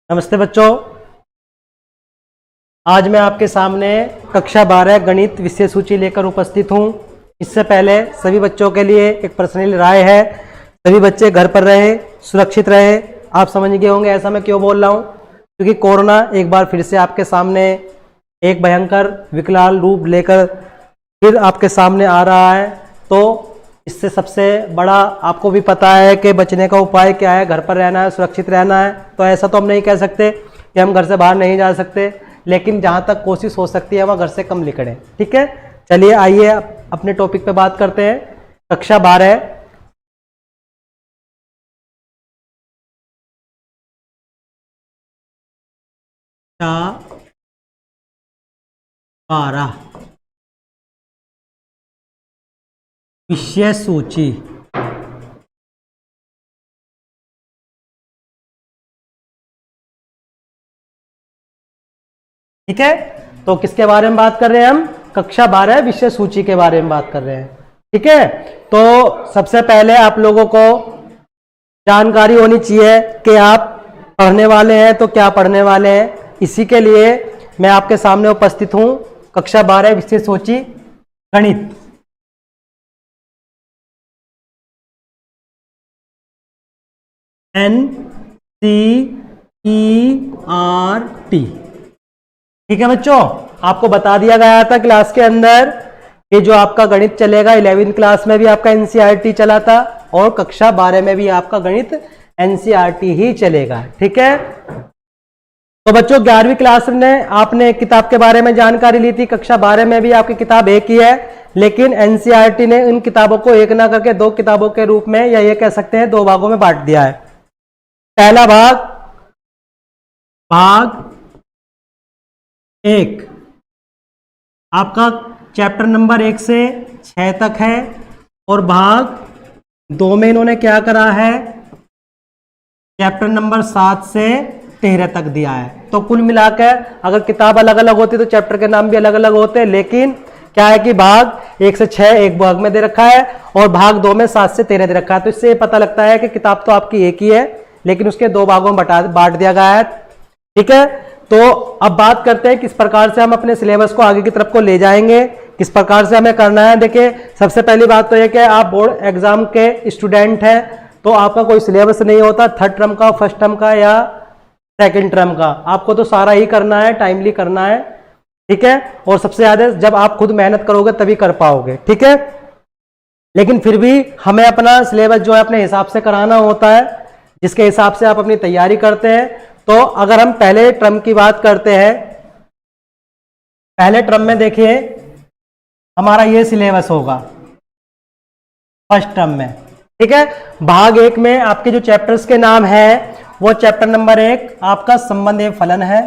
नमस्ते बच्चों, आज मैं आपके सामने कक्षा 12 गणित विषय सूची लेकर उपस्थित हूँ। इससे पहले सभी बच्चों के लिए एक पर्सनल राय है, सभी बच्चे घर पर रहे, सुरक्षित रहे। आप समझ गए होंगे ऐसा मैं क्यों बोल रहा हूँ, क्योंकि कोरोना एक बार फिर से आपके सामने एक भयंकर विकराल रूप लेकर फिर आपके सामने आ रहा है। तो इससे सबसे बड़ा आपको भी पता है कि बचने का उपाय क्या है, घर पर रहना है, सुरक्षित रहना है। तो ऐसा तो हम नहीं कह सकते कि हम घर से बाहर नहीं जा सकते, लेकिन जहाँ तक कोशिश हो सकती है वहाँ घर से कम निकलें। ठीक है, चलिए आइए अपने टॉपिक पे बात करते हैं। कक्षा 12 विषय सूची। ठीक है, तो किसके बारे में बात कर रहे हैं हम? कक्षा 12 विषय सूची के बारे में बात कर रहे हैं। ठीक है, तो सबसे पहले आप लोगों को जानकारी होनी चाहिए कि आप पढ़ने वाले हैं तो क्या पढ़ने वाले हैं। इसी के लिए मैं आपके सामने उपस्थित हूं। कक्षा 12 विषय सूची गणित। NCERT। ठीक है बच्चों, आपको बता दिया गया था क्लास के अंदर कि जो आपका गणित चलेगा 11वीं क्लास में भी आपका NCERT चला था और कक्षा 12 में भी आपका गणित NCERT ही चलेगा। ठीक है, तो बच्चों 11वीं क्लास में आपने किताब के बारे में जानकारी ली थी, कक्षा 12 में भी आपकी किताब एक ही है, लेकिन NCERT ने इन किताबों को एक ना करके दो किताबों के रूप में, या ये कह सकते हैं दो भागों में बांट दिया है। पहला भाग 1 आपका चैप्टर नंबर 1 से 6 तक है, और भाग 2 में इन्होंने क्या करा है, चैप्टर नंबर 7 से 13 तक दिया है। तो कुल मिलाकर अगर किताब अलग अलग होती तो चैप्टर के नाम भी अलग अलग होते, लेकिन क्या है कि भाग 1 से 6 एक भाग में दे रखा है और भाग 2 में 7 से 13 दे रखा है। तो इससे पता लगता है कि किताब तो आपकी एक ही है, लेकिन उसके दो भागों में बांट दिया गया है। ठीक है, तो अब बात करते हैं किस प्रकार से हम अपने सिलेबस को आगे की तरफ को ले जाएंगे, किस प्रकार से हमें करना है। देखिए, सबसे पहली बात तो यह कि आप बोर्ड एग्जाम के स्टूडेंट हैं, तो आपका कोई सिलेबस नहीं होता थर्ड टर्म का, फर्स्ट टर्म का या सेकंड टर्म का। आपको तो सारा ही करना है, टाइमली करना है। ठीक है, और सबसे ज्यादा जब आप खुद मेहनत करोगे तभी कर पाओगे। ठीक है, लेकिन फिर भी हमें अपना सिलेबस जो है अपने हिसाब से कराना होता है, जिसके हिसाब से आप अपनी तैयारी करते हैं। तो अगर हम पहले टर्म की बात करते हैं, पहले टर्म में देखिए हमारा ये सिलेबस होगा फर्स्ट टर्म में। ठीक है, भाग 1 में आपके जो चैप्टर्स के नाम है वो चैप्टर नंबर 1 आपका संबंध एवं फलन है,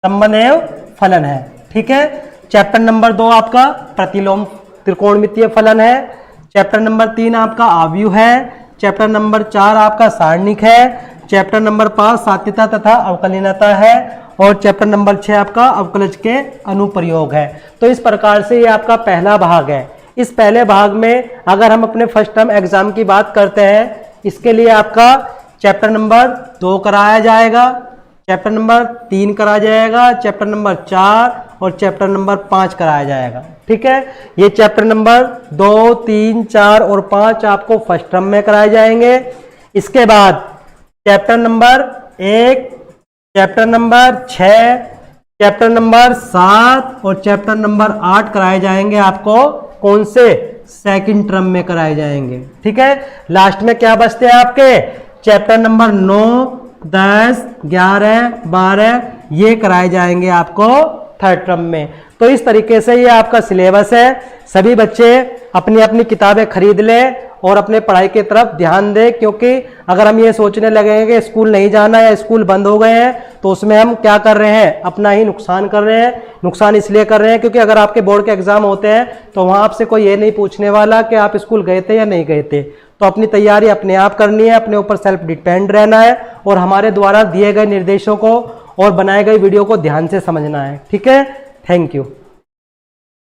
संबंध एवं फलन है। ठीक है, चैप्टर नंबर 2 आपका प्रतिलोम त्रिकोणमितीय फलन है, चैप्टर नंबर 3 आपका आव्यूह है, चैप्टर नंबर 4 आपका सारणिक है, चैप्टर नंबर 5 सात्यता तथा अवकलनीयता है, और चैप्टर नंबर 6 आपका अवकलज के अनुप्रयोग है। तो इस प्रकार से ये आपका पहला भाग है। इस पहले भाग में अगर हम अपने फर्स्ट टर्म एग्जाम की बात करते हैं, इसके लिए आपका चैप्टर नंबर 2 कराया जाएगा, चैप्टर नंबर 3 कराया जाएगा, चैप्टर नंबर 4 और चैप्टर नंबर 5 कराया जाएगा। ठीक है, ये चैप्टर नंबर 2, 3, 4 और 5 आपको फर्स्ट टर्म में कराए जाएंगे। इसके बाद chapter number 1, chapter number 6, chapter number 7 और चैप्टर नंबर 8 कराए जाएंगे आपको कौन से? सेकंड टर्म में कराए जाएंगे। ठीक है, लास्ट में क्या बचते हैं आपके? चैप्टर नंबर 9, 10, 11, 12 ये कराए जाएंगे आपको थर्ड टर्म में। तो इस तरीके से ये आपका सिलेबस है। सभी बच्चे अपनी अपनी किताबें खरीद लें और अपने पढ़ाई की तरफ ध्यान दें, क्योंकि अगर हम ये सोचने लगेंगे कि स्कूल नहीं जाना या स्कूल बंद हो गए हैं, तो उसमें हम क्या कर रहे हैं? अपना ही नुकसान कर रहे हैं। नुकसान इसलिए कर रहे हैं क्योंकि अगर आपके बोर्ड के एग्जाम होते हैं तो वहाँ आपसे कोई ये नहीं पूछने वाला कि आप स्कूल गए थे या नहीं गए थे। तो अपनी तैयारी अपने आप करनी है, अपने ऊपर सेल्फ डिपेंड रहना है और हमारे द्वारा दिए गए निर्देशों को और बनाए गए वीडियो को ध्यान से समझना है। ठीक है, थैंक यू।